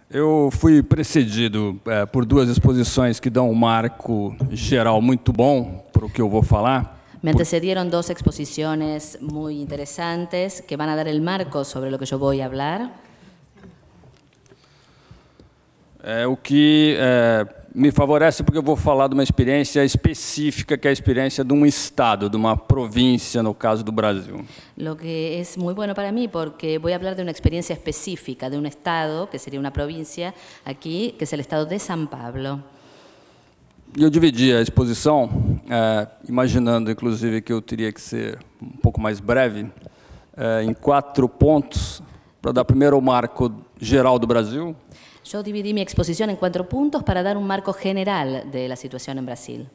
Eu fui precedido por duas exposições que dão um marco geral muito bom para o que eu vou falar. Me antecedieron dos exposiciones muy interesantes que van a dar el marco sobre lo que yo voy a hablar. O que me favorece porque eu vou falar de uma experiência específica, que é a experiência de um estado, de uma província, no caso do Brasil. Lo que es muy bueno para mí porque voy a hablar de una experiencia específica de un estado, que sería una provincia aquí, que es el estado de San Pablo. E eu dividi a exposição, imaginando, inclusive, que eu teria que ser um pouco mais breve, em 4 pontos, para dar primeiro o marco geral do Brasil. Yo dividí mi exposición en 4 puntos para dar un marco general de la situación en Brasil.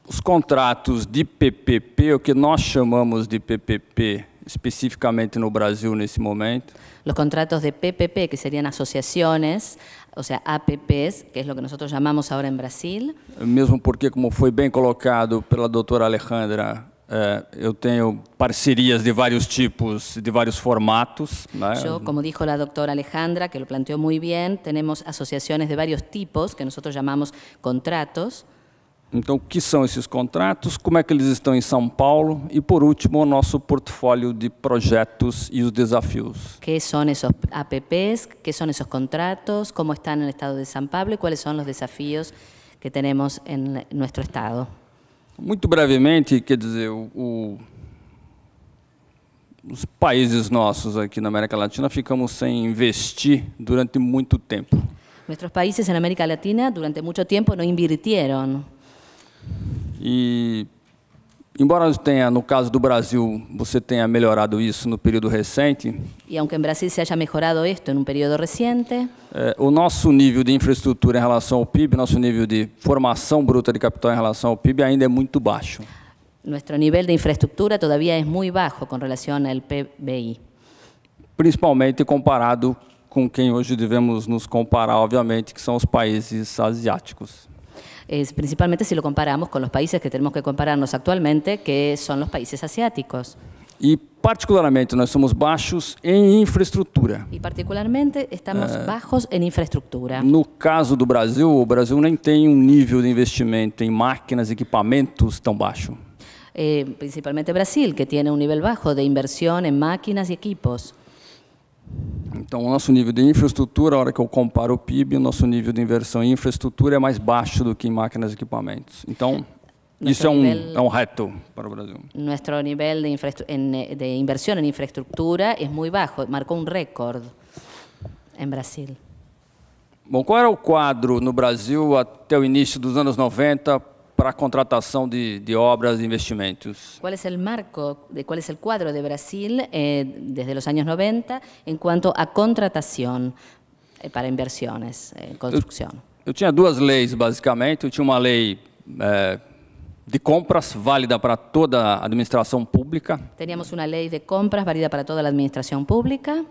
Os contratos de PPP, o que nós chamamos de PPP, especificamente no Brasil nesse momento. Los contratos de PPP, que serían asociaciones, o sea, APPs, que es lo que nosotros llamamos ahora en Brasil. Mesmo porque, como foi bem colocado pela doutora Alejandra, eu tenho parcerias de vários tipos, de vários formatos. Yo, como dijo la doctora Alejandra, que lo planteó muy bien, tenemos asociaciones de varios tipos, que nosotros llamamos contratos. Então, o que são esses contratos? Como é que eles estão em São Paulo? E, por último, o nosso portfólio de projetos e os desafios. ¿Qué son esos APPs? ¿Qué son esos contratos? ¿Cómo están en el estado de San Pablo? ¿Y cuáles son los desafíos que tenemos en nuestro estado? Muito brevemente, quer dizer, os países nossos aqui na América Latina ficamos sem investir durante muito tempo. Nuestros países en América Latina durante mucho tiempo no invirtieron. E, embora tenha, no caso do Brasil, você tenha melhorado isso no período recente. Y aunque en Brasil se haya mejorado esto en un periodo reciente, o nosso nível de infraestrutura em relação ao PIB, nosso nível de formação bruta de capital em relação ao PIB ainda é muito baixo. nuestro nivel de infraestructura todavía es muy bajo con relación al PBI. Principalmente comparado com quem hoje devemos nos comparar, obviamente, que são os países asiáticos. Principalmente si lo comparamos con los países que tenemos que compararnos actualmente, que son los países asiáticos. E, particularmente, nós somos baixos em infraestrutura. Y particularmente estamos bajos en infraestructura. No caso do Brasil, o Brasil nem tem nível de investimento em máquinas e equipamentos tão baixo. Principalmente Brasil, que tiene un nivel bajo de inversión en máquinas y equipos. Então, o nosso nível de infraestrutura, a hora que eu comparo o PIB, o nosso nível de inversão em infraestrutura é mais baixo do que em máquinas e equipamentos. Então, isso é um reto para o Brasil. Nuestro nivel de inversión en infraestructura es muy bajo, marcó un récord en Brasil. Bom, qual era o quadro no Brasil até o início dos anos 90 para a contratação de obras e investimentos? ¿Cuál es el marco, cuál es el cuadro de Brasil desde los años 90 en cuanto a contratación para inversiones en construcción? Eu tinha 2 leis, basicamente. Eu tinha uma lei de compras válida para toda a administração pública. Teníamos una ley de compras válida para toda la administración pública.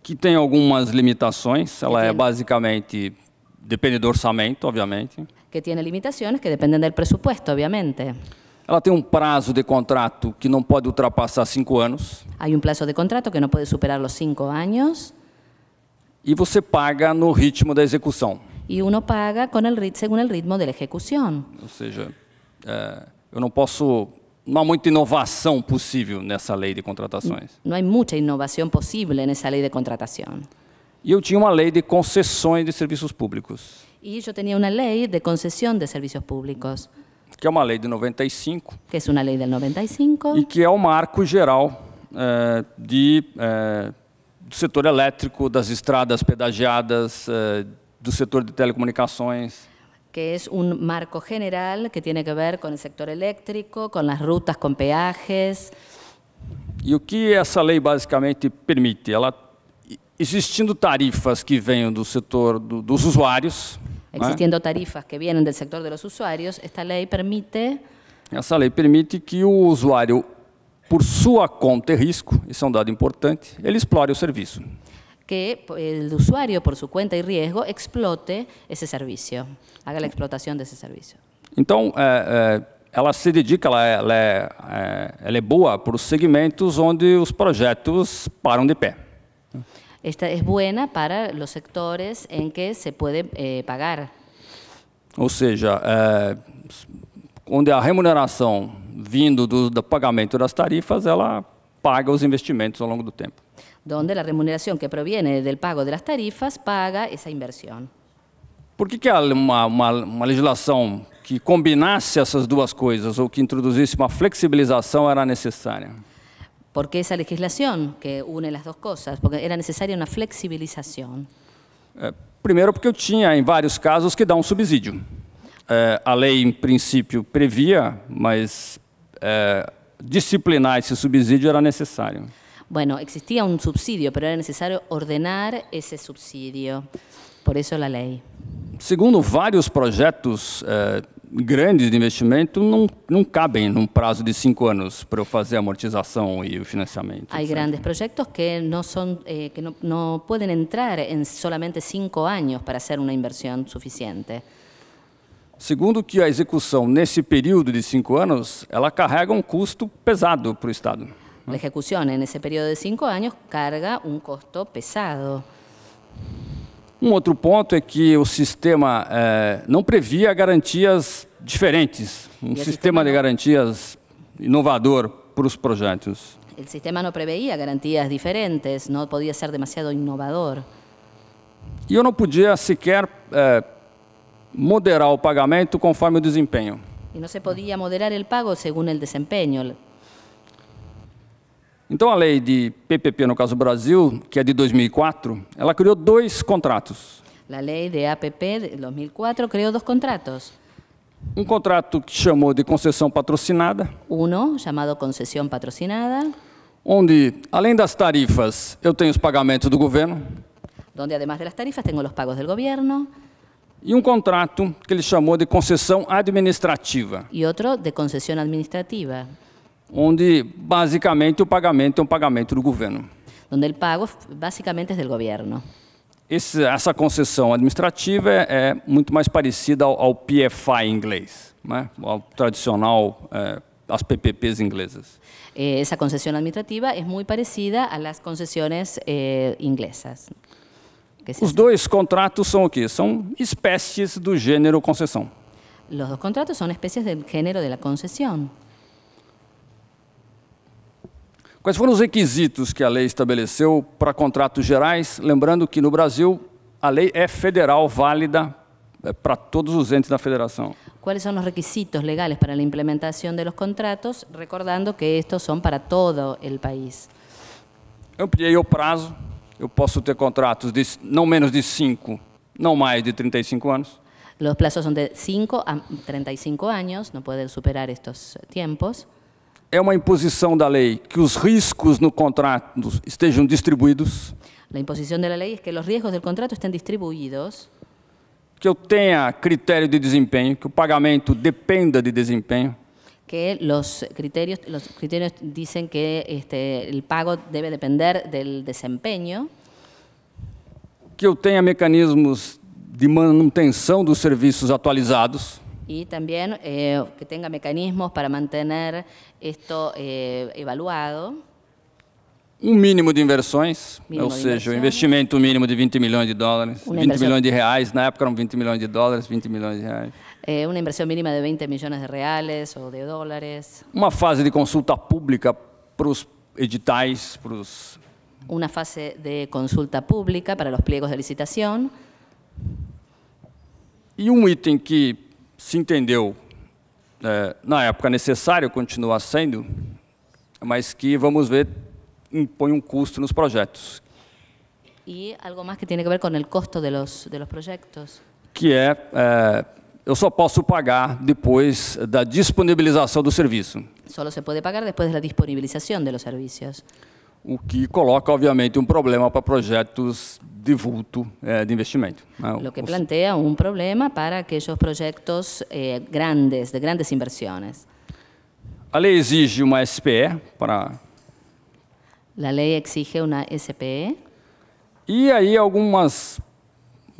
Que tem algumas limitações. Ela é basicamente, depende do orçamento, obviamente. Que tiene limitaciones que dependen del presupuesto, obviamente. Ela tem um prazo de contrato que não pode ultrapassar 5 anos. Hay un plazo de contrato que no puede superar los 5 años. E você paga no ritmo da execução. Y uno paga según el ritmo de la ejecución. Ou seja, eu não posso... Não há muita inovação possível nessa lei de contratações. No hay mucha innovación posible en esa ley de contratación. E eu tinha uma lei de concessões de serviços públicos. Y yo tenía una ley de concesión de servicios públicos. Que é uma lei de 95. Que es una ley del 95. E que é o marco geral do setor elétrico, das estradas pedagiadas, do setor de telecomunicações. Que es un marco general que tiene que ver con el sector eléctrico, con las rutas con peajes. E o que essa lei basicamente permite? Existindo tarifas que venham do setor dos usuários. Existiendo tarifas que vienen del sector de los usuarios, esta ley permite... Essa lei permite que o usuário, por sua conta e risco, isso é um dado importante, ele explore o serviço. Que el usuario, por su cuenta y riesgo, explote ese servicio, haga la explotación de ese servicio. Então, ela se dedica, ela é boa para os segmentos onde os projetos param de pé. Esta es buena para los sectores en que se puede pagar. Ou seja, onde a remuneração vindo do pagamento das tarifas, ela paga os investimentos ao longo do tempo. Donde la remuneración que proviene del pago de las tarifas paga esa inversión. Por que uma legislação que combinasse essas duas coisas ou que introduzisse uma flexibilização era necessária? ¿Por qué esa legislación que une las dos cosas? Porque era necesaria una flexibilización. Primeiro porque eu tinha, em vários casos, que dar um subsídio. A lei, em princípio, previa, mas disciplinar esse subsídio era necessário. Bueno, existía un subsidio, pero era necesario ordenar ese subsidio. Por eso la ley. Segundo, vários projetos grandes de investimento não cabem num prazo de 5 anos para eu fazer a amortização e o financiamento. Hay grandes proyectos que no pueden entrar en solamente 5 años para hacer una inversión suficiente. Segundo, que a execução nesse período de 5 anos, ela carrega um custo pesado para o Estado. La ejecución en ese periodo de 5 años carga un costo pesado. Um outro ponto é que o sistema não previa garantias diferentes, sistema de garantias inovador para os projetos. El sistema no preveía garantías diferentes, no podía ser demasiado innovador. E eu não podia sequer moderar o pagamento conforme o desempenho. Y no se podía moderar el pago según el desempeño. Então, a lei de PPP, no caso do Brasil, que é de 2004, ela criou 2 contratos. La ley de APP de 2004 creó 2 contratos. Um contrato que chamou de concessão patrocinada, Uno, llamado concesión patrocinada, onde, além das tarifas, eu tenho os pagamentos do governo, donde además de las tarifas tengo los pagos del gobierno, e um contrato que ele chamou de concessão administrativa, y otro de concesión administrativa, onde, basicamente, o pagamento é um pagamento do governo. donde el pago básicamente es del gobierno. Essa concessão administrativa é muito mais parecida ao PFI inglês, né? Ao tradicional, às PPPs inglesas. Esa concesión administrativa es muy parecida a las concesiones inglesas. Os 2 contratos são o quê? São espécies do gênero concessão. Los 2 contratos son especies del género de la concesión. Quais foram os requisitos que a lei estabeleceu para contratos gerais? Lembrando que no Brasil a lei é federal, válida para todos os entes da federação. ¿Cuáles son los requisitos legales para la implementación de los contratos? Recordando que estos son para todo el país. Eu ampliei o prazo, eu posso ter contratos de não menos de 5, não mais de 35 anos. Los plazos son de 5 a 35 años, no pueden superar estos tiempos. É uma imposição da lei que os riscos no contrato estejam distribuídos, La imposición de la ley es que los riesgos del contrato estén distribuidos, que eu tenha critério de desempenho, que o pagamento dependa de desempenho, que los criterios dicen que el pago debe depender del desempeño, que eu tenha mecanismos de manutenção dos serviços atualizados, y también que tenga mecanismos para mantener esto evaluado. um mínimo de inversões, Mínimo ou de seja, o inversões. investimento mínimo de 20 milhões de dólares, Uma 20 inversão- milhões de reais, na época eram 20 milhões de dólares, 20 milhões de reais. Una inversión mínima de 20 millones de reales o de dólares. Uma fase de consulta pública para os editais, para os... Una fase de consulta pública para los pliegos de licitación. E um item que se entendeu, na época necessário, continua sendo, mas que, vamos ver, impõe um custo nos projetos, Y algo más que tiene que ver con el costo de los proyectos. que eu só posso pagar depois da disponibilização do serviço, Solo se puede pagar después de la disponibilización de los servicios. o que coloca, obviamente, um problema para projetos de vulto de investimento, né? Lo que plantea un problema para aquellos proyectos grandes, de grandes inversiones. A lei exige uma SPE para... La ley exige una SPE E aí um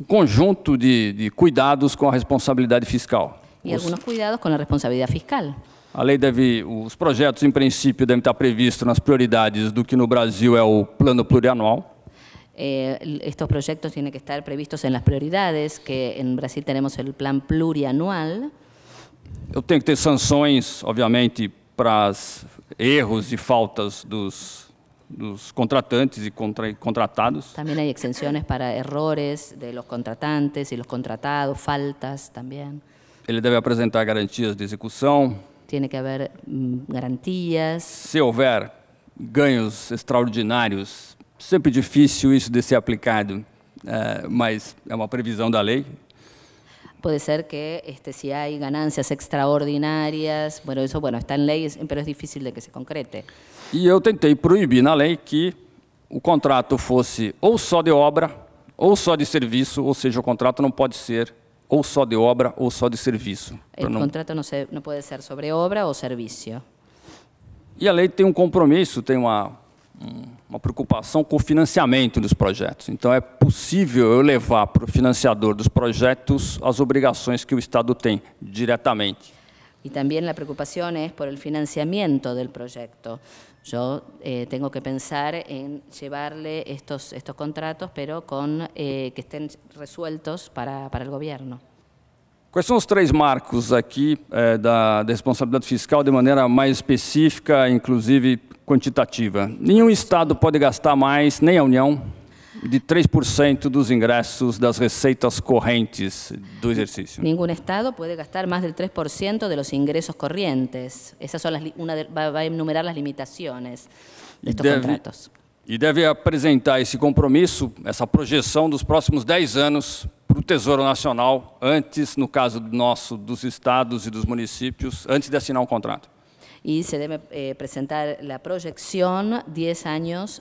conjunto de cuidados com a responsabilidade fiscal. y algunos cuidados con la responsabilidad fiscal. A lei os projetos, em princípio, devem estar previstos nas prioridades do que no Brasil é o plano plurianual. estos proyectos tienen que estar previstos en las prioridades, que en Brasil tenemos el plan plurianual. Eu tenho que ter sanções, obviamente, para os erros e faltas dos contratantes e contratados. También hay exenciones para errores de los contratantes y los contratados, faltas también. Ele deve apresentar garantias de execução. Tiene que haber garantías. Se houver ganhos extraordinários, sempre difícil isso de ser aplicado, mas é uma previsão da lei. Puede ser que si hay ganancias extraordinarias, bueno, eso está en ley, pero es difícil de que se concrete. E eu tentei proibir na lei que o contrato fosse ou só de obra ou só de serviço, ou seja, o contrato não pode ser ou só de obra ou só de serviço. El contrato no puede ser sobre obra o servicio. E a lei tem um compromisso, tem uma preocupação com o financiamento dos projetos. Então, é possível eu levar para o financiador dos projetos as obrigações que o Estado tem diretamente. Y también la preocupación es por el financiamiento del proyecto. Yo tengo que pensar en llevarle estos contratos, pero que estén resueltos para el gobierno. Quais são os 3 marcos aqui da responsabilidade fiscal de maneira mais específica, inclusive quantitativa? Nenhum Estado pode gastar mais, nem a União, de 3% dos ingressos das receitas correntes do exercício. Ningún Estado puede gastar más del 3% de los ingresos corrientes. Esas son va a enumerar las limitaciones de estos contratos. E deve apresentar esse compromisso, essa projeção dos próximos 10 anos para o Tesouro Nacional, antes, no caso nosso, dos estados e dos municípios, antes de assinar um contrato. Y se debe presentar la proyección a 10 años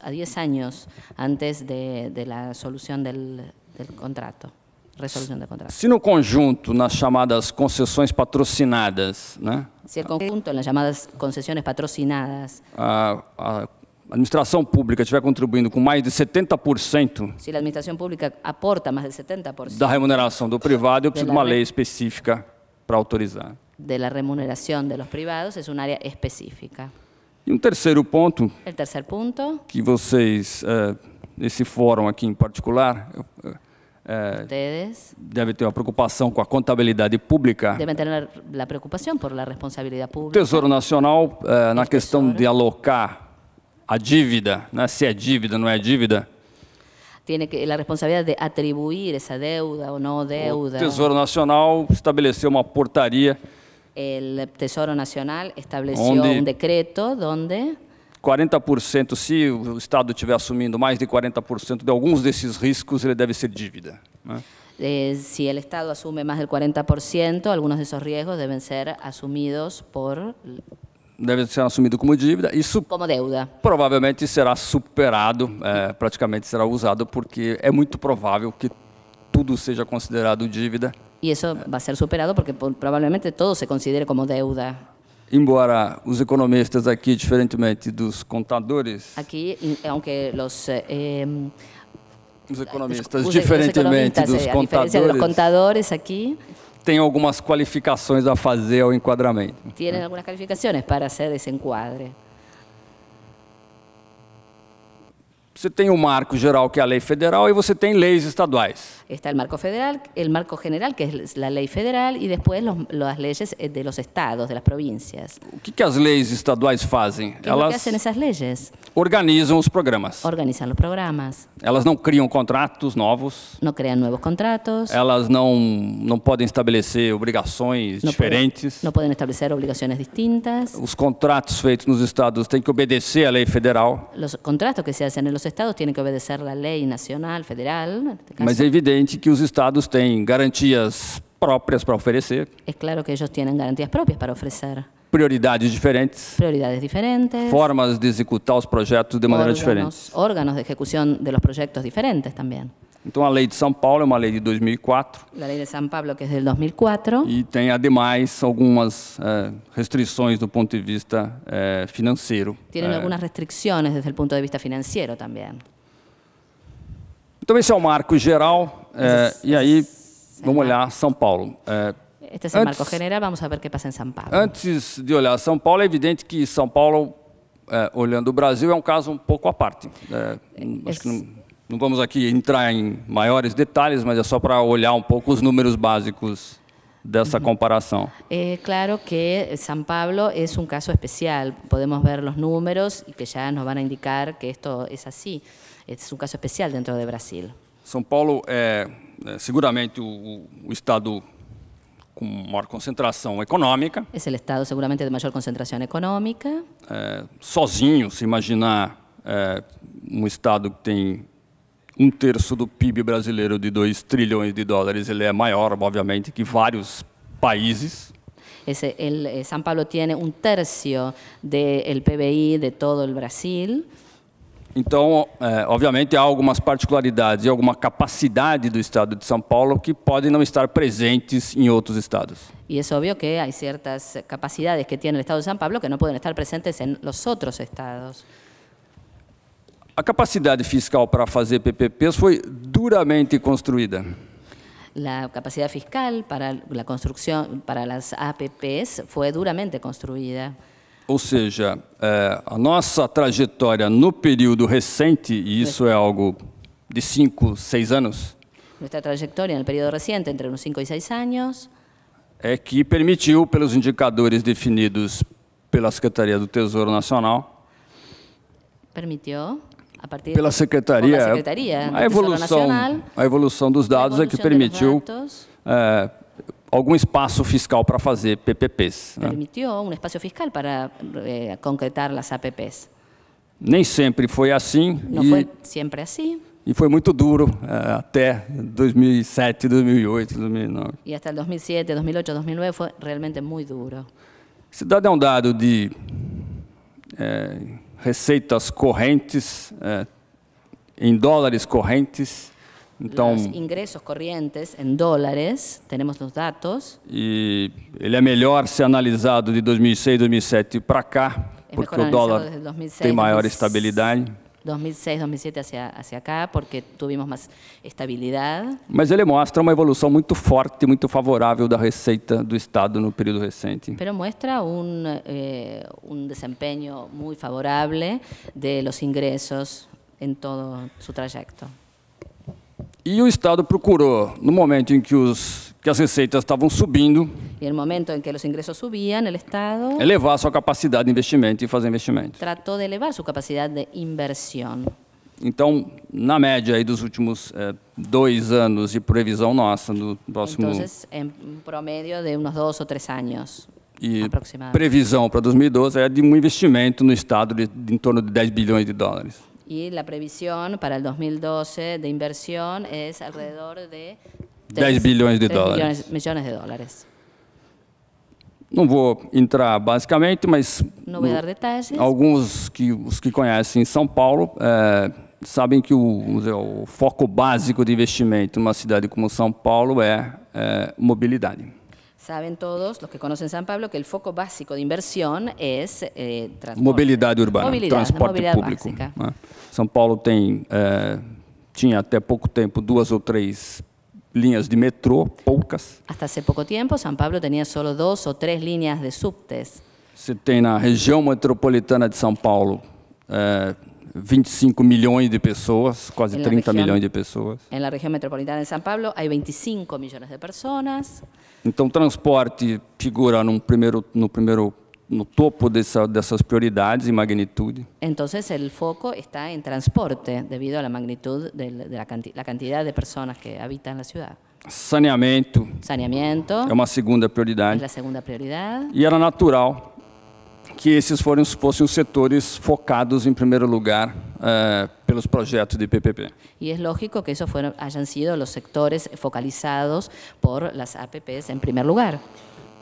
antes de la solución del contrato, resolución del contrato. Se no conjunto, nas chamadas concessões patrocinadas, né? Si el conjunto, en las llamadas concesiones patrocinadas, a administração pública estiver contribuindo com mais de 70%, si la administración pública aporta más del 70% da remuneração do privado, eu preciso de uma lei específica para autorizar. De la remuneración de los privados, es un área específica. E um terceiro ponto, El tercer punto, que vocês, nesse fórum aqui em particular, ustedes devem ter uma preocupação com a contabilidade pública. deben tener la preocupación por la responsabilidad O pública. Tesouro Nacional, na questão de alocar a dívida, né, se é dívida, não é dívida, Tiene la responsabilidad de atribuir esa deuda o no deuda. o Tesouro Nacional estabeleceu uma portaria El Tesoro Nacional estableció Onde- un decreto donde 40%, se o Estado estiver assumindo mais de 40% de alguns desses riscos, ele deve ser dívida, né? si el Estado asume más del 40%, algunos de esos riesgos deben ser asumidos Deve ser assumido como dívida. Isso como deuda. provavelmente será superado, praticamente será usado, porque é muito provável que tudo seja considerado dívida. Y eso va a ser superado porque probablemente todo se considere como deuda. Embora os economistas aqui, diferentemente dos contadores, Aquí, aunque los economistas, los diferentemente economistas, dos a diferencia de los contadores, contadores aquí, tem algumas qualificações a fazer ao enquadramento. tienen algunas calificaciones para hacer ese encuadre. Você tem o marco geral, que é a lei federal, e você tem leis estaduais. Está el marco federal, el marco general, que es la ley federal, y después las leyes de los estados, de las provincias. O que as leis estaduais fazem? ¿Qué es lo que hacen esas leyes? Organizam os programas. Organizan los programas, Elas não criam contratos novos, no crean nuevos contratos, elas não podem estabelecer obrigações diferentes. no pueden establecer obligaciones distintas. Os contratos feitos nos estados têm que obedecer à lei federal, Los contratos que se hacen en los estados tienen que obedecer la ley nacional, federal. En este caso. mas é evidente que os estados têm garantias próprias para oferecer, Es claro que ellos tienen garantías propias para ofrecer prioridades diferentes, prioridades diferentes, formas de executar os projetos de maneira diferente. órganos de ejecución de los proyectos diferentes también. Então, a lei de São Paulo é uma lei de 2004 La ley de San Pablo, que es del 2004, e tem, ademais, algumas restrições do ponto de vista financeiro. tienen algunas restricciones desde el punto de vista financiero también. Então, esse é o marco geral, e aí vamos olhar São Paulo. Este es el marco general, vamos a ver qué pasa en San Pablo. Antes de olhar São Paulo, é evidente que São Paulo, olhando o Brasil, é um caso um pouco à parte. Acho que Não vamos aqui entrar em maiores detalhes, mas é só para olhar um pouco os números básicos dessa comparação. Claro que San Pablo es un caso especial. Podemos ver los números y que ya nos van a indicar que esto es así. Es un caso especial dentro de Brasil. São Paulo é seguramente o estado com maior concentração econômica. Es el estado seguramente de mayor concentración económica. Sozinho, se imaginar um estado que tem 1/3 do PIB brasileiro de 2 trilhões de dólares, ele é maior, obviamente, que vários países. San Pablo tiene 1/3 del PBI de todo el Brasil. Então, obviamente, há algumas particularidades e alguma capacidade do estado de São Paulo que podem não estar presentes em outros estados. Y es obvio que hay ciertas capacidades que tiene el estado de San Pablo que no pueden estar presentes en los otros estados. A capacidade fiscal para fazer PPPs foi duramente construída. La capacidad fiscal para la construcción, para las APPs, fue duramente construida. Ou seja, a nossa trajetória no período recente, e isso é algo de 5, 6 anos, Nuestra trayectoria en el periodo reciente, entre unos 5 y 6 años, é que permitiu, pelos indicadores definidos pela Secretaria do Tesouro Nacional, permitió, a partir pela Secretaria, por la Secretaría del Tesoro Nacional, a evolução dos dados é que permitiu algum espaço fiscal para fazer PPPs. Permitió un espacio fiscal para concretar las APPs. Nem sempre foi assim. No fue siempre así. E foi muito duro até 2007, 2008, 2009. Y hasta el 2007, 2008, 2009 fue realmente muy duro. Esse dado é um dado de receitas correntes, em dólares correntes. Então, los ingresos corrientes en dólares, tenemos los datos. E ele é melhor ser analisado de 2006, 2007 para cá, porque o dólar tem maior estabilidade. 2006, 2007 hacia acá, porque tuvimos más estabilidad. Mas ele mostra uma evolução muito forte, muito favorável da receita do Estado no período recente. Pero muestra un desempeño muy favorable de los ingresos en todo su trayecto. E o Estado procurou, no momento em que as receitas estavam subindo, Y en el momento en que los ingresos subían, el Estado elevar a sua capacidade de investimento e fazer investimento. trató de elevar su capacidad de inversión. Então, na média aí dos últimos 2 anos de previsão nossa, no próximo... Entonces, en promedio de unos 2 o 3 años E aproximadamente. previsão para 2012 é de um investimento no Estado de em torno de 10 bilhões de dólares. Y la previsión para el 2012 de inversión es alrededor de 10 bilhões de dólares. millones de dólares. Não vou entrar basicamente, mas No voy a dar detalles. os que conhecem São Paulo sabem que o foco básico de investimento numa cidade como São Paulo é mobilidade. Saben todos, los que conocen San Pablo, que el foco básico de inversión es transporte. Mobilidade urbana, transporte movilidad público. básica. Né? São Paulo tinha até pouco tempo 2 ou 3 linhas de metrô, poucas. Hasta hace poco tiempo, San Pablo tenía solo 2 o 3 líneas de subtes. Você tem na região metropolitana de São Paulo 25 milhões de pessoas, quase 30 milhões de pessoas. En la región metropolitana de San Pablo hay 25 millones de personas. Então, o transporte figura no topo dessas prioridades e magnitude. Entonces, el foco está en transporte, debido a la magnitud de la cantidad de personas que habitan la ciudad. Saneamento Saneamiento é uma segunda es prioridade. la segunda prioridad. E era natural que esses fossem os setores focados, em primeiro lugar, pelos projetos de PPP. Y es lógico que esos hayan sido los sectores focalizados por las APPs en primer lugar.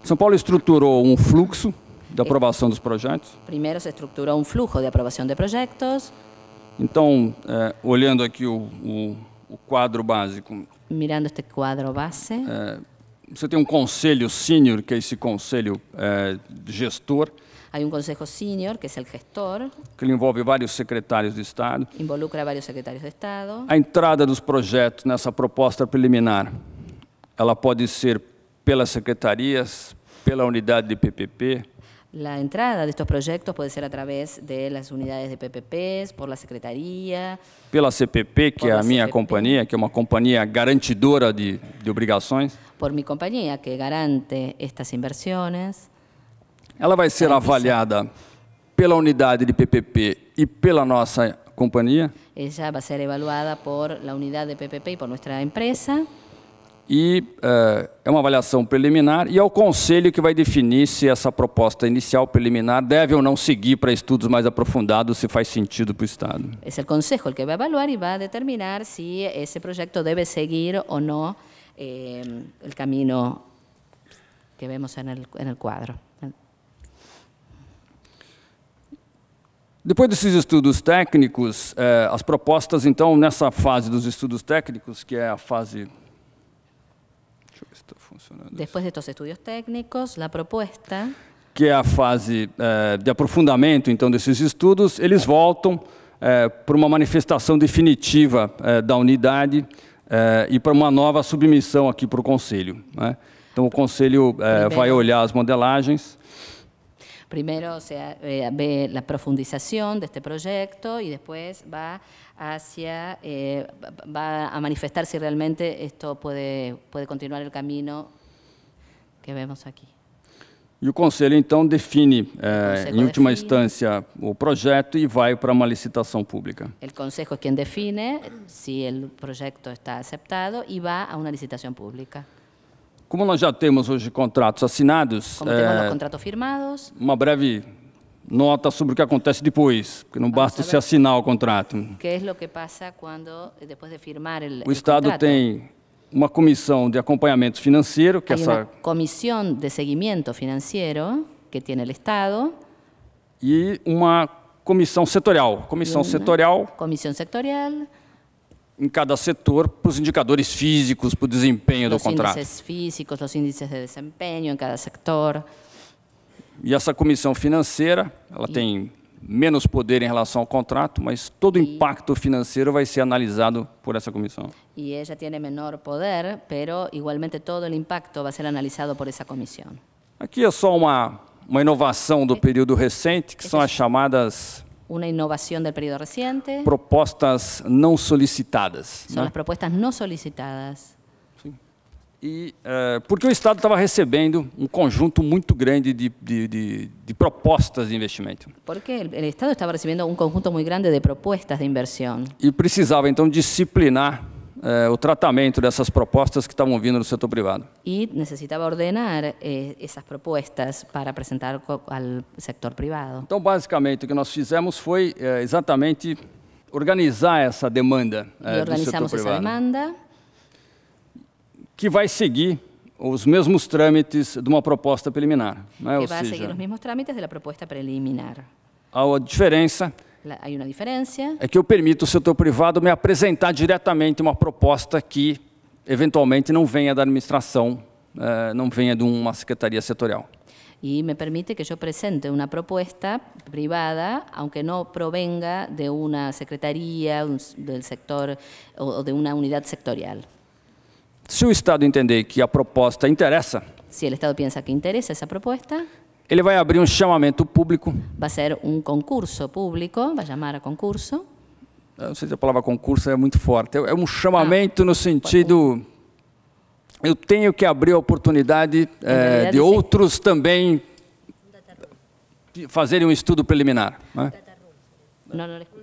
São Paulo estruturou um fluxo de aprovação dos projetos. Primero se estructuró un flujo de aprobación de proyectos. Então, olhando aqui o quadro básico, Mirando este cuadro base, você tem um conselho sênior, que é esse conselho gestor, hay un consejo senior, que es el gestor, que ele envolve vários secretários de Estado. involucra a varios secretarios de Estado. A entrada dos projetos nessa proposta preliminar, ela pode ser pelas secretarias, pela unidade de PPP, La entrada de estos proyectos puede ser a través de las unidades de PPPs, por la Secretaría, pela CPP, que é a minha CPP. companhia, que é uma companhia garantidora de obrigações. por mi compañía que garante estas inversiones. Ela vai ser avaliada pela unidade de PPP e pela nossa companhia. Ella va a ser evaluada por la unidad de PPP y por nuestra empresa. E é uma avaliação preliminar e é o conselho que vai definir se essa proposta inicial preliminar deve ou não seguir para estudos mais aprofundados, se faz sentido para o Estado. Es el Consejo el que va a evaluar y va a determinar si ese proyecto debe seguir o no el camino que vemos en el cuadro. Depois desses estudos técnicos, as propostas, então, nessa fase dos estudos técnicos, que é a fase... Deixa eu ver se está funcionando. Después de estos estudios técnicos, la propuesta, Que é a fase de aprofundamento, então, desses estudos, eles voltam para uma manifestação definitiva da unidade e para uma nova submissão aqui para o Conselho, né? Então, o Conselho vai olhar as modelagens. primero se ve la profundización de este proyecto y después va a manifestar si realmente esto puede continuar el camino que vemos aquí. E o Conselho, então, define, Conselho em última define. instância, o projeto e vai para uma licitação pública. El Consejo es quien define si el proyecto está aceptado y va a una licitación pública. Como nós já temos hoje contratos assinados, Como tenemos los contratos firmados, uma breve nota sobre o que acontece depois, porque não basta se assinar o contrato. ¿qué es lo que pasa cuando después de firmar el O Estado contrato? tem uma comissão de acompanhamento financeiro, que Hay essa, una comisión de seguimiento financiero que tiene el Estado, e uma comissão setorial. Comissão setorial comisión sectorial, em cada setor para os indicadores físicos, para o desempenho do los contrato. índices físicos, los índices de desempeño en cada sector. E essa comissão financeira, ela tem menos poder em relação ao contrato, mas todo o impacto financeiro vai ser analisado por essa comissão. Y ella tiene menor poder, pero igualmente todo el impacto va a ser analizado por esa comisión. Aqui é só uma inovação do período recente, que são as chamadas Una innovación del periodo reciente propostas não solicitadas, son né? las propuestas no solicitadas. E porque o Estado estava recebendo um conjunto muito grande de propostas de investimento. Porque el Estado estaba recibiendo un conjunto muy grande de propuestas de inversión E precisava, então, disciplinar o tratamento dessas propostas que estavam vindo do setor privado. y necesitaba ordenar esas propuestas para presentar al sector privado. Então, basicamente, o que nós fizemos foi exatamente organizar essa demanda Y do setor organizamos esa privado, demanda que vai seguir os mesmos trâmites de uma proposta preliminar, né? que Ou va a seguir seja, los mismos trámites de la propuesta preliminar. a diferença Hay una diferencia, é que eu permito ao setor privado me apresentar diretamente uma proposta que, eventualmente, não venha da administração, não venha de uma secretaria setorial. y me permite que yo presente una propuesta privada, aunque no provenga de una secretaría del sector o de una unidad sectorial. Se o Estado entender que a proposta interessa, Si el Estado piensa que interesa esa propuesta, ele vai abrir um chamamento público. va a ser un concurso público, va a llamar a concurso. Eu não sei se a palavra concurso é muito forte. É um chamamento no sentido... Eu tenho que abrir a oportunidade realidade, de outros também fazerem um estudo preliminar, né? No, no le escucho.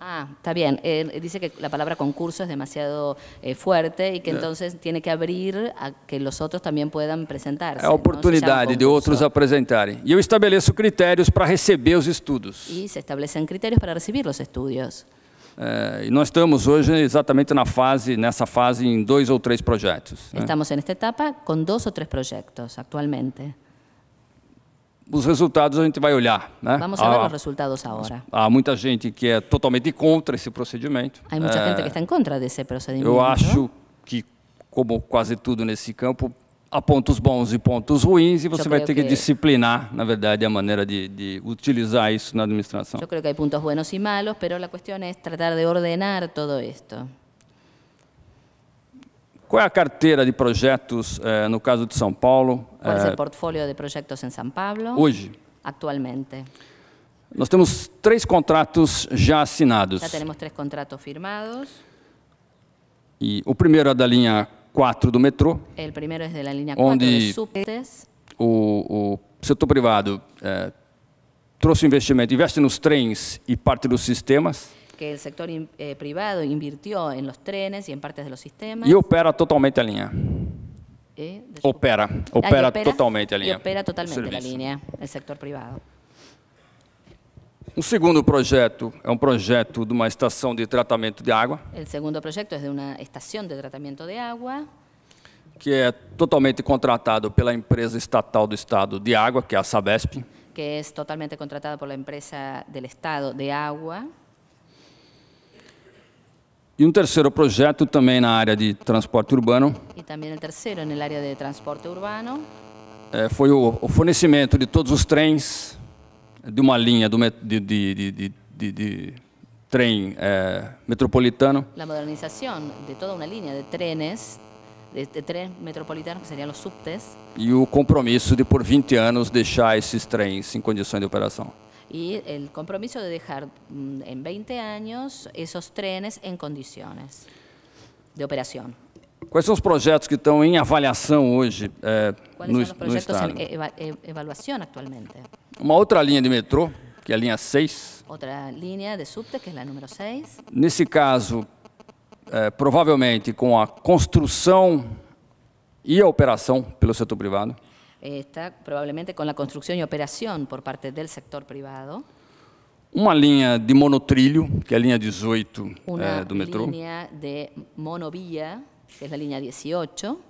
Ah, está bien. Dice que la palabra concurso es demasiado fuerte y que entonces tiene que abrir a que los otros también puedan presentarse. É a oportunidade de outros apresentarem. E eu estabeleço critérios para receber os estudos. Y se establecen criterios para recibir los estudios. E nós estamos hoje exatamente nessa fase em 2 ou 3 projetos, né? Estamos en esta etapa con 2 o 3 proyectos actualmente. Os resultados a gente vai olhar, né? Vamos a ver los resultados ahora. Há muita gente que é totalmente contra esse procedimento. Hay mucha gente que está en contra de ese procedimiento. Eu acho que, como quase tudo nesse campo, há pontos bons e pontos ruins, e você vai ter que disciplinar, na verdade, a maneira de utilizar isso na administração. Yo creo que hay puntos buenos y malos, pero la cuestión es tratar de ordenar todo esto. Qual é a carteira de projetos no caso de São Paulo? ¿Cuál es el portfolio de proyectos en San Pablo? Hoje, Actualmente. nós temos 3 contratos já assinados. Ya tenemos 3 contratos firmados. E o primeiro é da linha 4 do metrô. El primero es de la línea 4 Onde de subtes. O setor privado trouxe investimento, investe nos trens e parte dos sistemas Que el sector privado invirtió en los trenes y en partes de los sistemas. e opera totalmente a linha. Opera totalmente a linha. Y opera o totalmente la serviço. línea, el sector privado. O segundo projeto é um projeto de uma estação de tratamento de água, El segundo proyecto es de una estación de tratamiento de agua, que é totalmente contratado pela empresa estatal do estado de água, que é a Sabesp. que es totalmente contratada por la empresa del Estado de agua. E um terceiro projeto também na área de transporte urbano, Y también el tercero en el área de transporte urbano, foi o fornecimento de todos os trens de uma linha de trem metropolitano, la modernización de toda una línea de trenes, de tren metropolitanos, que serían los subtes, e o compromisso de, por 20 anos, deixar esses trens em condições de operação. y el compromiso de dejar en 20 años esos trenes en condiciones de operación. Quais são os projetos que estão em avaliação hoje ¿Cuáles no son los proyectos estado? en evaluación actualmente? Uma outra linha de metrô, que é a linha 6. Otra línea de subte, que es la número 6. Nesse caso, provavelmente com a construção e a operação pelo setor privado. Está probablemente con la construcción y operación por parte del sector privado. Uma linha de monotrilho, que é a linha 18 Una do metrô. línea de monovía, que es la línea 18.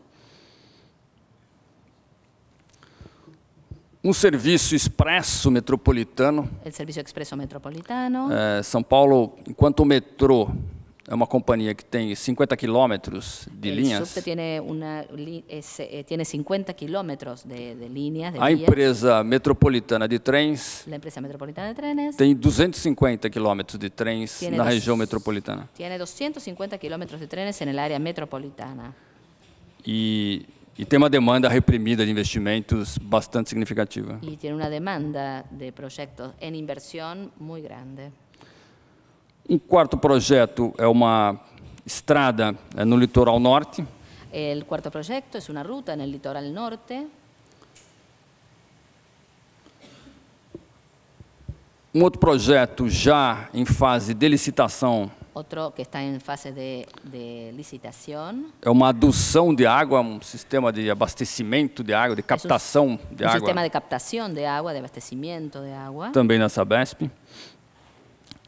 Um serviço expresso metropolitano. El servicio expreso metropolitano. São Paulo, enquanto o metrô é uma companhia que tem 50 quilômetros de El linhas, subte tiene, tiene 50 kilómetros de líneas, de a vías. empresa metropolitana de trens La empresa metropolitana de trenes tem 250 quilômetros de trens Tiene na dos- região metropolitana. tiene 250 kilómetros de trenes en el área metropolitana. E tem uma demanda reprimida de investimentos bastante significativa. Y tiene una demanda de proyectos en inversión muy grande. Um quarto projeto é uma estrada no litoral norte, El cuarto proyecto es una ruta en el litoral norte. um outro projeto já em fase de licitação Otro que está en fase de licitación. é uma adução de água, um sistema de abastecimento de água, de captação de Un água, sistema de captación de agua, de abastecimiento de agua. também na Sabesp.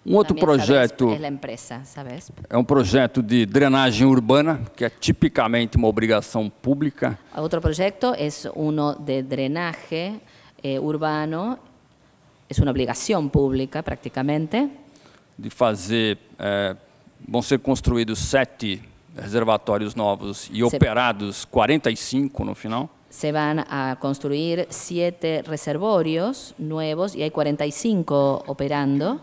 Um outro También Sabesp projeto es la empresa, ¿sabes? é um projeto de drenagem urbana, que é tipicamente uma obrigação pública. Otro proyecto es uno de drenaje urbano. Es una obligación pública prácticamente. De fazer, vão ser construídos 7 reservatórios novos e operados 45 no final. Se van a construir 7 reservorios nuevos y hay 45 operando.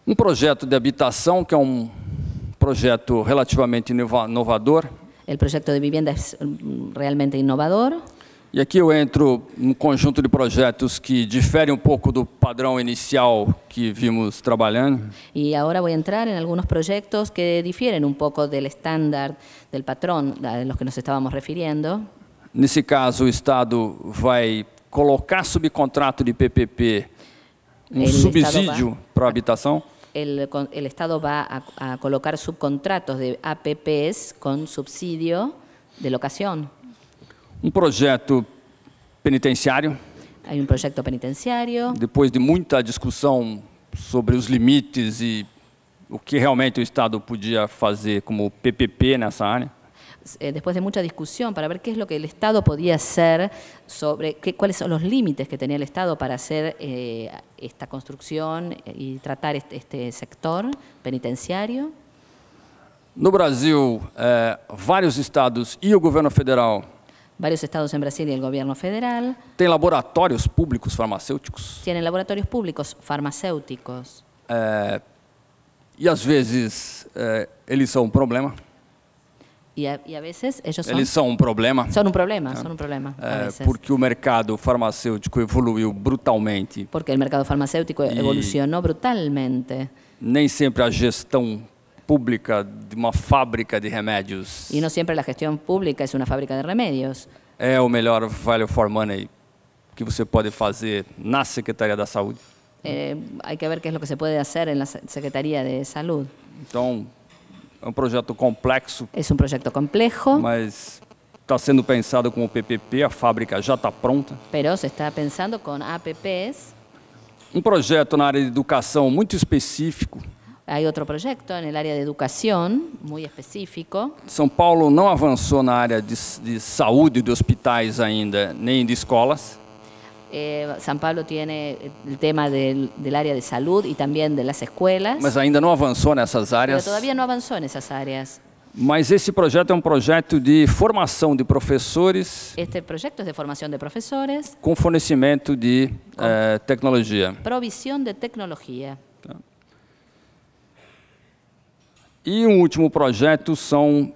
Um projeto de habitação, que é um projeto relativamente inovador. El proyecto de vivienda es realmente innovador. E aqui eu entro num conjunto de projetos que diferem um pouco do padrão inicial que vimos trabalhando. Y ahora voy a entrar en algunos proyectos que difieren un poco del estándar, del patrón a los que nos estábamos refiriendo. Nesse caso, o Estado vai colocar subcontrato de PPP, um El subsídio Estado para a habitação. El Estado va a colocar subcontratos de APPs con subsidio de locación. Um projeto penitenciário, Hay un proyecto penitenciario. depois de muita discussão sobre os limites e o que realmente o Estado podia fazer como PPP nessa área. Después de mucha discusión para ver qué es lo que el Estado podía hacer, cuáles son los límites que tenía el Estado para hacer esta construcción y tratar este sector penitenciario. No Brasil, vários estados e o governo federal Varios estados en Brasil y el gobierno federal têm laboratórios públicos farmacêuticos tienen laboratorios públicos farmacéuticos e, às vezes, eles são um problema. Y a veces ellos Eles são um problema. son un problema, son un problema a veces. Porque o mercado farmacêutico evoluiu brutalmente. Porque el mercado farmacéutico evolucionó brutalmente. Nem sempre a gestão pública de uma fábrica de remédios Y no siempre la gestión pública es una fábrica de remedios. é o melhor value for money que você pode fazer na Secretaria da Saúde. Hay que ver qué es lo que se puede hacer en la Secretaría de Salud. Então, é um projeto complexo, Es un proyecto complejo, mas está sendo pensado com o PPP, a fábrica já está pronta. pero se está pensando con APPs. Um projeto na área de educação muito específico. Hay otro proyecto en el área de educación muy específico. São Paulo não avançou na área de saúde, de hospitais ainda, nem de escolas. San Pablo tiene el tema del área de salud y también de las escuelas, Mas ainda não avançou nessas pero áreas. todavía no avanzó en esas áreas. Mas esse projeto é um projeto de formação de professores Este proyecto es de formación de profesores, com fornecimento de tecnologia. provisión de tecnología. E um último projeto são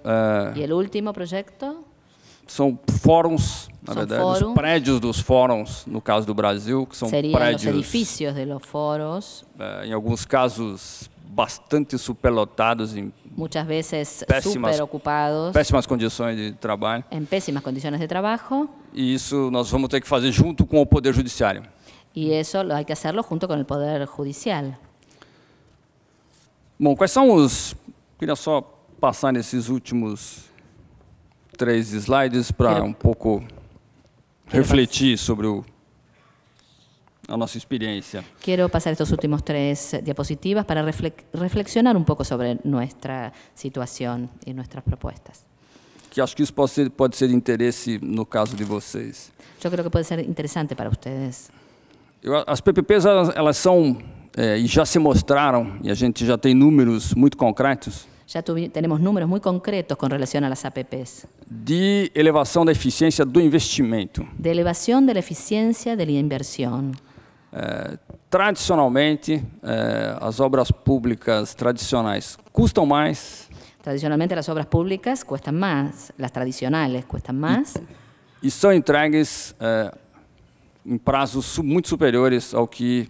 Y el último proyecto fóruns, na São verdade, fórum. os prédios dos fóruns, no caso do Brasil, que são serían los prédios, edificios de los foros, em alguns casos, bastante superlotados, em muchas veces Pésimas- súper ocupados, péssimas condições de trabalho. en pésimas condiciones de trabajo, E isso nós vamos ter que fazer junto com o Poder Judiciário. y eso hay que hacerlo junto con el Poder Judicial. Bom, quais são os... Queria só passar nesses últimos 3 slides para Quero- um pouco refletir sobre a nossa experiência. Quiero pasar estos últimos 3 diapositivas para reflexionar un poco sobre nuestra situación y nuestras propuestas. Que acho que isso pode ser de interesse no caso de vocês. Yo creo que puede ser interesante para ustedes. As PPPs, elas são, e já se mostraram, e a gente já tem números muito concretos, Ya tenemos números muy concretos con relación a las APPs. de elevação da eficiência do investimento. De elevación de la eficiencia de la inversión. Tradicionalmente, as obras públicas tradicionais custam mais Tradicionalmente las obras públicas cuestan más, las tradicionales cuestan más e são entregues em prazos muito superiores ao que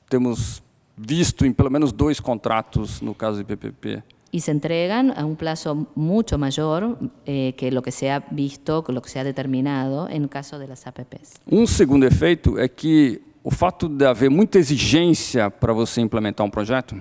temos visto em pelo menos 2 contratos no caso de PPP. y se entregan a un plazo mucho mayor que lo que se ha visto, que lo que se ha determinado en caso de las APPs. Um segundo efeito é que o fato de haver muita exigência para você implementar um projeto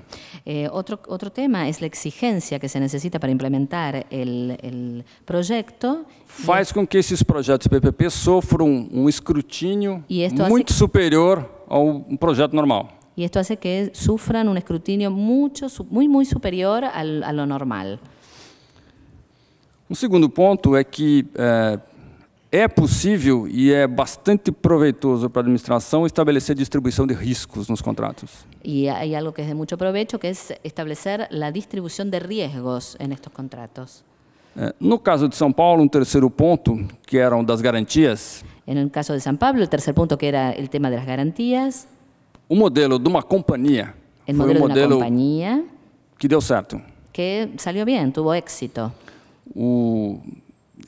Otro tema es la exigencia que se necesita para implementar el proyecto. faz com que esses projetos PPP sofram um escrutínio E isto muito superior ao um projeto normal. Y esto hace que sufran un escrutinio muy superior a lo normal. Um segundo ponto é que é possível e é bastante proveitoso para a administração estabelecer distribuição de riscos nos contratos. Y hay algo que es de mucho provecho, que es establecer la distribución de riesgos en estos contratos. No caso de São Paulo, um terceiro ponto, que eram das garantias, En el caso de San Pablo, el tercer punto, que era el tema de las garantías, o modelo de uma companhia el foi modelo um de una modelo compañía que deu certo. que salió bien, tuvo éxito.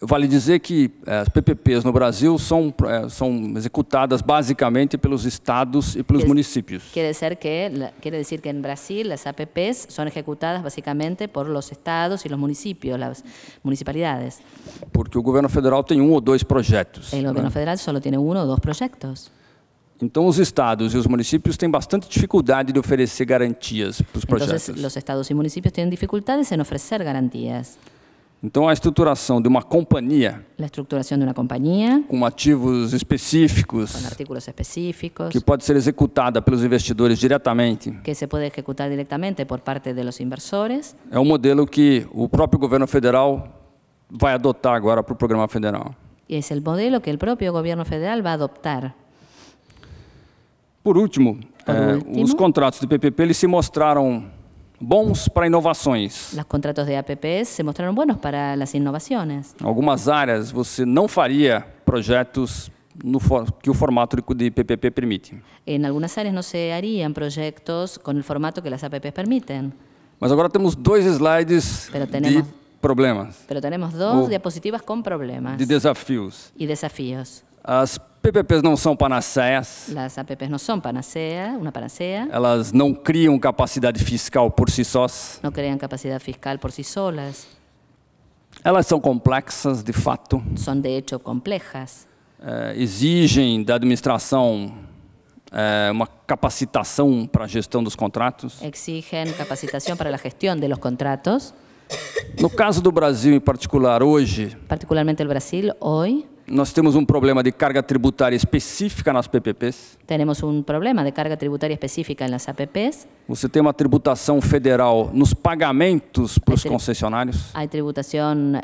Vale dizer que as PPPs no Brasil são executadas basicamente pelos estados e pelos municípios. Quiere decir que en Brasil las APPs son ejecutadas básicamente por los estados y los municipios, las municipalidades. Porque o governo federal tem 1 ou 2 projetos. El gobierno federal solo tiene 1 o 2 proyectos. Então, os estados e os municípios têm bastante dificuldade de oferecer garantias para os projetos. Entonces, los estados y municipios tienen dificultades en ofrecer garantías. Então, a estruturação de uma companhia La estructuración de una compañía com ativos con específicos, artículos específicos que pode ser executada pelos investidores diretamente, que se puede ejecutar directamente por parte de los inversores, é um modelo que o próprio governo federal vai adotar agora para o programa federal. y es el modelo que el propio gobierno federal va a adoptar. Por último, último. os contratos de PPP eles se mostraram bons para inovações. Los contratos de APPs se mostraron buenos para las innovaciones. Em algumas áreas, você não faria projetos que o formato de PPP permite. En algunas áreas no se harían proyectos con el formato que las APPs permiten. Mas agora temos 2 slides Pero tenemos problemas, Pero tenemos dos diapositivas con problemas de desafios. y desafíos. As PPPs não são panaceias, Las APPs no son una panacea, elas não criam capacidade fiscal por si sós. no crean capacidad fiscal por sí solas, Elas são complexas, de fato, son de hecho complejas, exigem da administração uma capacitação para a gestão dos contratos. exigen capacitación para la gestión de los contratos. No caso do Brasil, em particular, hoje, Particularmente el Brasil, hoy nós temos um problema de carga tributária específica nas PPPs. tenemos un problema de carga tributaria específica en las APPs. Você tem uma tributação federal nos pagamentos para os concessionários. Hay tributación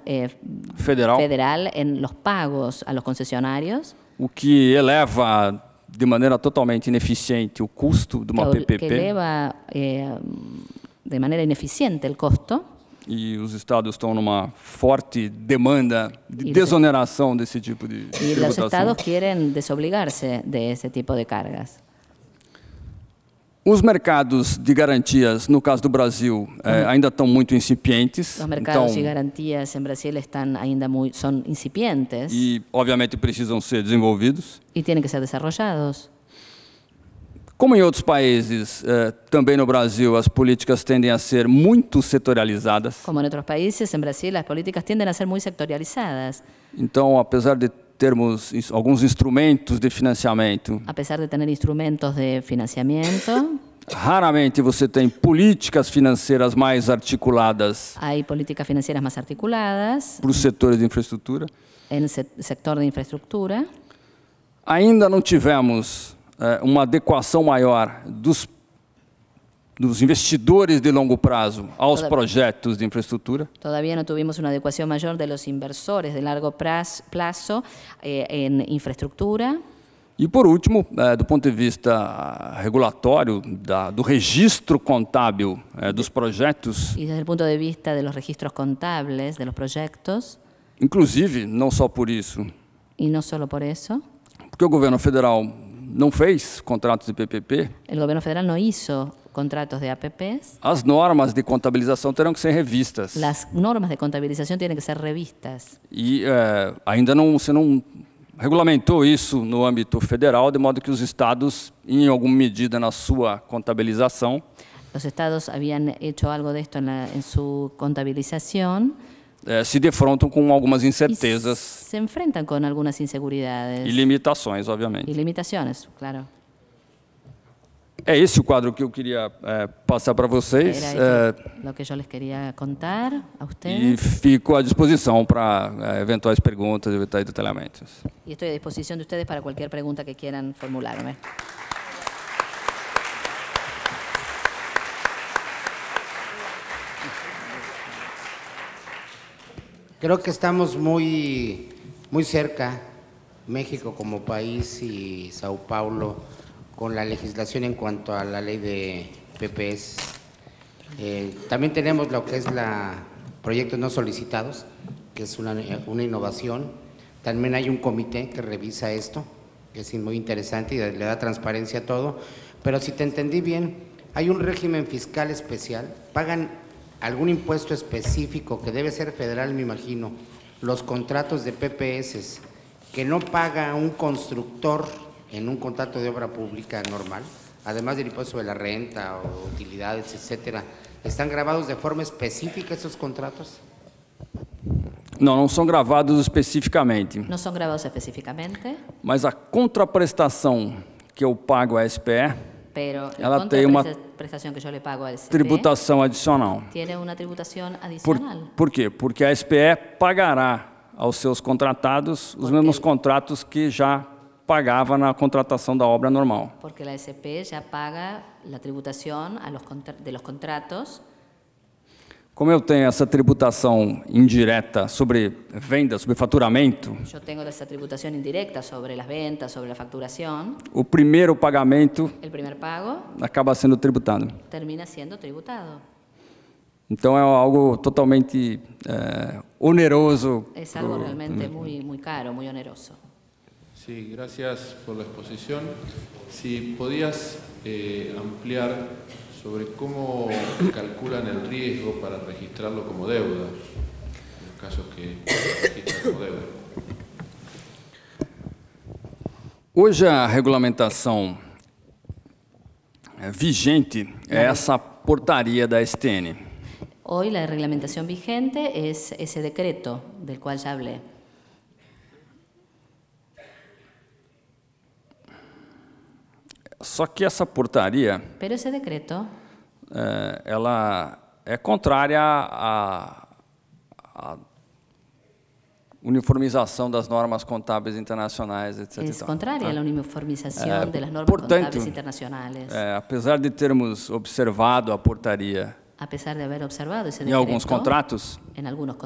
Federal. federal en los pagos a los concesionarios, O que eleva de maneira totalmente ineficiente o custo de uma que PPP. eleva de manera ineficiente el costo. E os estados estão numa forte demanda de E desoneração desse tipo de Y los tributação. estados quieren desobligarse de ese tipo de cargas. Os mercados de garantias, no caso do Brasil, ainda estão muito incipientes. Los mercados Então, y garantías en Brasil son incipientes e, obviamente, precisam ser desenvolvidos. y tienen que ser desarrollados. Como em outros países, também no Brasil, as políticas tendem a ser muito setorializadas. Como en otros países, en Brasil las políticas tienden a ser muy sectorializadas. Então, apesar de termos alguns instrumentos de financiamento, A pesar de tener instrumentos de financiamiento, raramente você tem políticas financeiras mais articuladas hay políticas financieras más articuladas para os setores de infraestrutura. en el sector de infraestructura. Ainda não tivemos uma adequação maior dos investidores de longo prazo aos projetos de infraestrutura. Todavía no tuvimos una adecuación mayor de los inversores de largo plazo en infraestructura. E, por último, do ponto de vista regulatório, do registro contábil dos projetos, Y desde el punto de vista de los registros contables de los proyectos, inclusive, não só por isso, y no solo por eso, porque o governo federal não fez contratos de PPP, el gobierno federal no hizo contratos de APPs. as normas de contabilização terão que ser revistas. Las normas de contabilización tienen que ser revistas. E ainda você não regulamentou isso no âmbito federal, de modo que os estados, em alguma medida na sua contabilização, Los estados habían hecho algo de esto en su contabilización se defrontam com algumas y incertezas se enfrentan con algunas inseguridades e limitações, obviamente. y limitaciones, claro. É esse o quadro que eu queria passar para vocês. Era esto lo que yo les quería contar a E ustedes. fico à disposição para eventuais perguntas, eventuais detalhamentos. Y estoy a disposición de ustedes para cualquier pregunta que quieran formularme. Creo que estamos muy cerca, México como país y Sao Paulo, con la legislación en cuanto a la ley de PPs. También tenemos lo que es proyectos no solicitados, que es una innovación. También hay un comité que revisa esto, que es muy interesante y le da transparencia a todo. Pero si te entendí bien, hay un régimen fiscal especial, pagan algún impuesto específico que debe ser federal, me imagino, los contratos de PPS que no paga un constructor en un contrato de obra pública normal, además del impuesto sobre la renta o utilidades, etcétera, ¿están grabados de forma específica esos contratos? Não são gravados especificamente, No son grabados específicamente, mas a contraprestação que eu pago à SPE, pero ela la tem uma contraprestación que yo le pago al SPE tributação adicional. tiene una tributación adicional. Por quê? Porque a SPE pagará aos seus contratados os mesmos contratos que já pagava na contratação da obra normal. Porque la SP ya paga la tributación de los contratos. Como eu tenho essa tributação indireta sobre venda, sobre faturamento, Yo tengo esa tributación indirecta sobre las ventas, sobre la facturación. o primeiro pagamento El primer pago acaba sendo tributado. termina siendo tributado. Então é algo totalmente oneroso. Es algo realmente muy caro, muy oneroso. Sí, gracias por la exposición. Si podías ampliar sobre cómo calculan el riesgo para registrarlo como deuda. caso que exista como deuda. Hoje a regulamentação vigente é essa portaria da STN. Hoy la reglamentación vigente es ese decreto del cual ya hablé. Só que essa portaria, Pero ese decreto ela é contrária à uniformização das normas contábeis internacionais, etc. es contraria a la uniformización de las normas portanto, contables internacionales. Apesar de termos observado a portaria A pesar de haber observado ese em decreto, alguns contratos, en algunos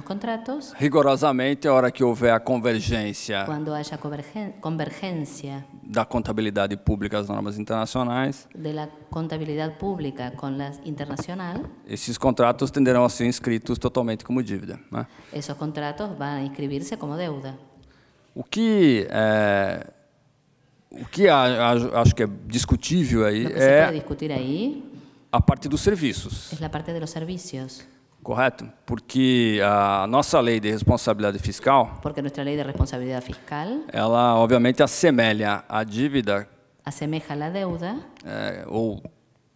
contratos, rigorosamente, a hora que houver a convergência cuando haya convergencia da contabilidade pública às normas internacionais, de la contabilidad pública con la internacional, esses contratos tenderão a ser inscritos totalmente como dívida, né? esos contratos van a inscribirse como deuda. O que acho que é discutível aí Lo que se puede é discutir ahí a parte dos serviços, es la parte de los servicios, correto? Porque a nossa lei de responsabilidade fiscal, porque nuestra ley de responsabilidad fiscal ela obviamente assemelha a dívida asemeja la deuda ou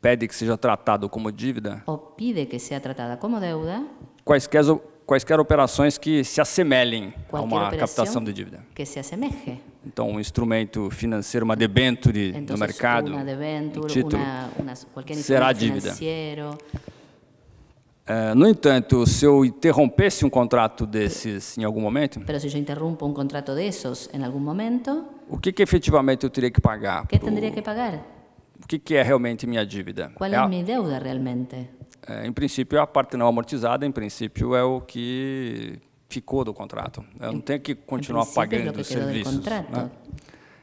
pede que seja tratado como dívida o pide que sea tratada como deuda quaisquer operações que se assemelhem a cualquier uma captação operación de dívida. que se asemeje. Então, um instrumento financeiro, uma debênture no Entonces, mercado, una debenture, título, cualquier será instrumento dívida. financiero. No entanto, se eu interrompesse um contrato desses em algum momento, Pero si yo interrumpo un contrato de esos en algún momento, o que efetivamente eu teria que pagar? ¿qué tendría que pagar? O que é realmente minha dívida? ¿Cuál es mi deuda realmente? Em princípio, a parte não amortizada, em princípio, é o que ficou do contrato. Eu não tenho que continuar principio, é pagando o que os quedou do serviços. contrato. Né?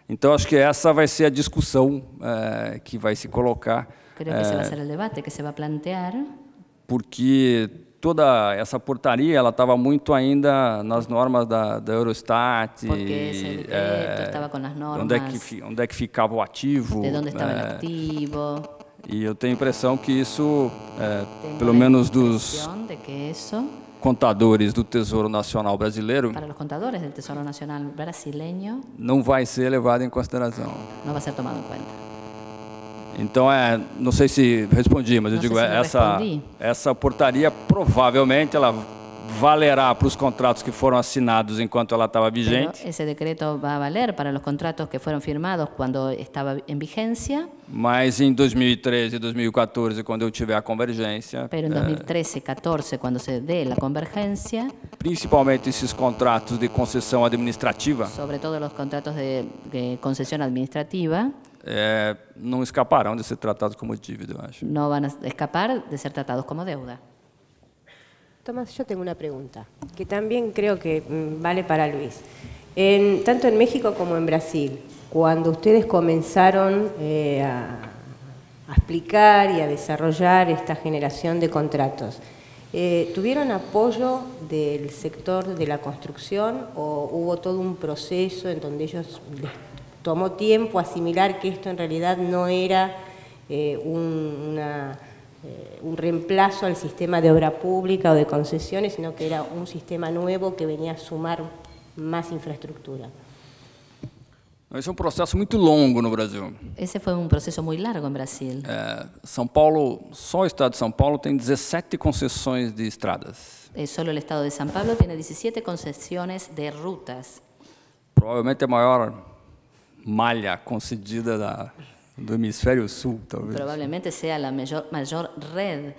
Então, acho que essa vai ser a discussão que vai se colocar, Creo que ese va a ser el debate que se va a plantear, porque toda essa portaria ela estava muito ainda nas normas da Eurostat, porque ese decreto estaba con las normas onde é que ficava o ativo. de dónde estaba el activo. E eu tenho a impressão que isso, Tengo pelo la menos dos impresión de que eso, contadores do Tesouro Nacional Brasileiro, para los contadores del Tesoro Nacional brasileño, não vai ser levado em consideração. no va a ser tomado en cuenta. Então, não sei se respondi, mas eu Não digo, sei se respondi. essa portaria provavelmente ela valerá para os contratos que foram assinados enquanto ela estava Pero vigente, ese decreto va a valer para los contratos que fueron firmados cuando estaba en vigencia, mas em 2013 e 2014, quando eu tiver a convergência, pero en 2013, 14, cuando se dé la convergencia, principalmente esses contratos de concessão administrativa, sobre todo los contratos de concesión administrativa, não escaparão de ser tratados como dívida, eu acho. no van a escapar de ser tratados como deuda. Tomás, yo tengo una pregunta, que también creo que vale para Luis. Tanto en México como en Brasil, cuando ustedes comenzaron a explicar y a desarrollar esta generación de contratos, ¿tuvieron apoyo del sector de la construcción o hubo todo un proceso en donde ellos les tomó tiempo asimilar que esto en realidad no era un reemplazo al sistema de obra pública o de concesiones, sino que era un sistema nuevo que venía a sumar más infraestructura? Esse é um processo muito longo no Brasil. Ese fue un proceso muy largo en Brasil. São Paulo, só o estado de São Paulo tem 17 concessões de estradas. Solo el estado de San Pablo tiene 17 concesiones de rutas. Provavelmente a maior malha concedida do hemisfério sul, talvez. Probablemente sea la mayor red,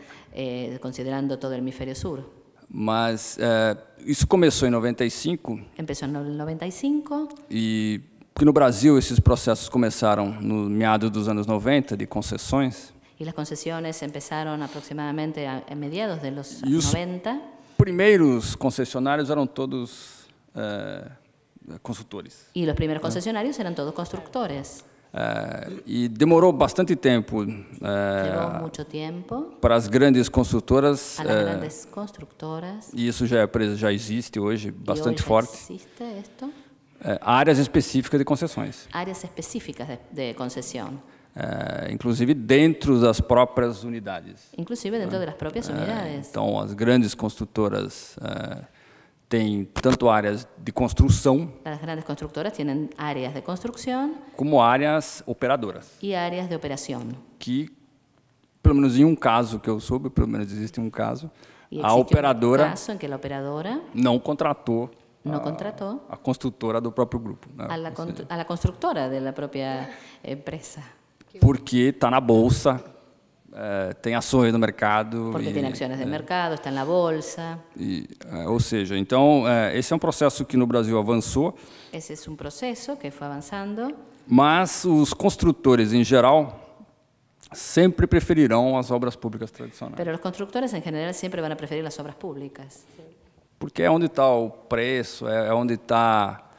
considerando todo el hemisferio sur. Mas isso começou em 95 Empezó en el 95 e porque no Brasil esses processos começaram no meado dos anos 90 de concessões. y las concesiones empezaron aproximadamente a mediados de los Y os 90. Primeiros concessionários eram todos consultores. Y los primeros concesionarios eran todos constructores. E demorou bastante tempo Llevó mucho tiempo para as grandes construtoras, a las grandes constructoras. e isso já existe hoje, Y hoy bastante ya forte, existe esto. áreas específicas de concessões. Áreas específicas de concesión. inclusive dentro das próprias unidades. Inclusive dentro de las propias unidades. Então, as grandes construtoras têm tanto áreas de construção Las grandes constructoras tienen áreas de construcción como áreas operadoras, y áreas de operación. que, pelo menos em um caso que eu soube, pelo menos existe um caso, Y a existe un operadora caso en que la operadora não contratou no contrató a construtora do próprio grupo, né? a la, Ou seja, a la constructora de la propia empresa, porque está na bolsa, tem ações no mercado. porque tiene acciones de mercado, está en la bolsa. Ou seja, então, esse é um processo que no Brasil avançou, Ese es un proceso que fue avanzando, mas os construtores, em geral, sempre preferirão as obras públicas tradicionais. pero los constructores en general siempre van a preferir las obras públicas, Porque é onde está o preço, é onde está,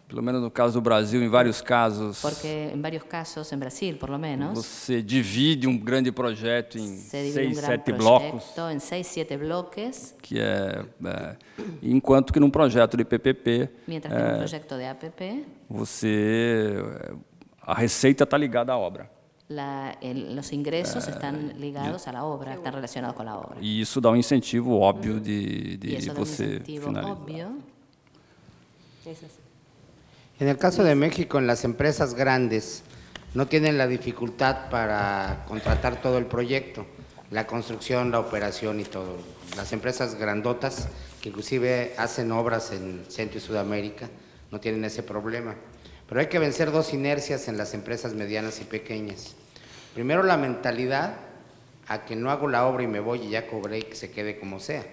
pelo menos no caso do Brasil, em vários casos, porque en varios casos, en Brasil por lo menos, você divide um grande projeto em se divide un 6, gran 7 blocos, proyecto en 6, 7 bloques, que enquanto que num projeto de PPP, mientras que en un proyecto de APP a receita está ligada à obra. los ingresos están ligados a la obra, están relacionados con la obra. E isso dá um incentivo óbvio de Y eso da un você incentivo finalizar. obvio. Eso sí. En el caso de México, en las empresas grandes no tienen la dificultad para contratar todo el proyecto, la construcción, la operación y todo. Las empresas grandotas, que inclusive hacen obras en Centro y Sudamérica, no tienen ese problema. Pero hay que vencer dos inercias en las empresas medianas y pequeñas. Primero, la mentalidad a que no hago la obra y me voy y ya cobré y que se quede como sea.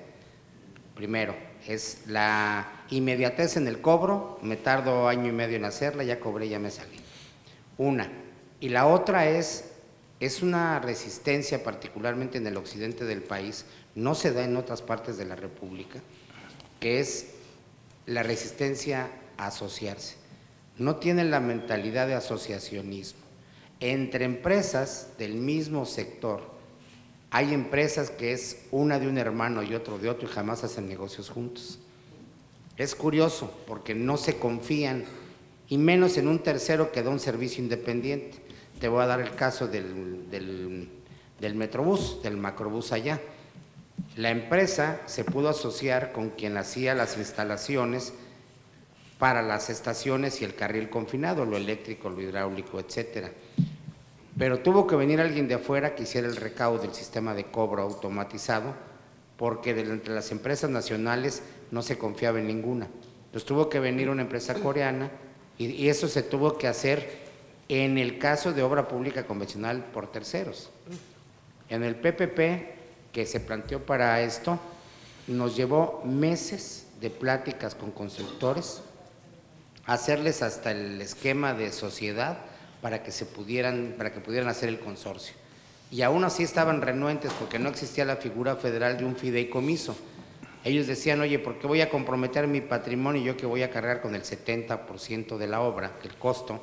Primero, es la inmediatez en el cobro, me tardo año y medio en hacerla, ya cobré, ya me salí. Una. Y la otra es una resistencia, particularmente en el occidente del país, no se da en otras partes de la República, que es la resistencia a asociarse. No tienen la mentalidad de asociacionismo. Entre empresas del mismo sector, hay empresas que es una de un hermano y otro de otro y jamás hacen negocios juntos. Es curioso porque no se confían, y menos en un tercero que da un servicio independiente. Te voy a dar el caso del Metrobús, del Macrobús allá. La empresa se pudo asociar con quien hacía las instalaciones para las estaciones y el carril confinado, lo eléctrico, lo hidráulico, etcétera. Pero tuvo que venir alguien de afuera que hiciera el recaudo del sistema de cobro automatizado, porque entre las empresas nacionales no se confiaba en ninguna. Entonces tuvo que venir una empresa coreana y eso se tuvo que hacer en el caso de obra pública convencional por terceros. En el PPP que se planteó para esto, nos llevó meses de pláticas con constructores, hacerles hasta el esquema de sociedad para que pudieran hacer el consorcio. Y aún así estaban renuentes porque no existía la figura federal de un fideicomiso. Ellos decían, oye, ¿por qué voy a comprometer mi patrimonio yo que voy a cargar con el 70% de la obra, el costo,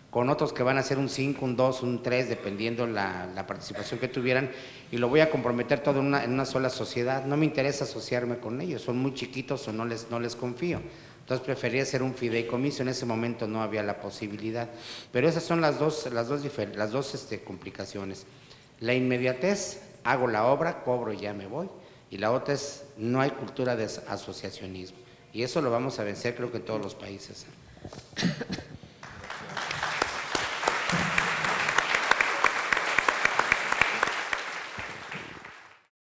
con otros que van a hacer un 5, un 2, un 3, dependiendo la participación que tuvieran, y lo voy a comprometer todo en una sola sociedad? No me interesa asociarme con ellos, son muy chiquitos o no les confío. Entonces prefería hacer un fideicomiso, en ese momento no había la posibilidad. Pero esas son las dos complicaciones. La inmediatez, hago la obra, cobro y ya me voy. Y la otra es, no hay cultura de asociacionismo. Y eso lo vamos a vencer creo que en todos los países.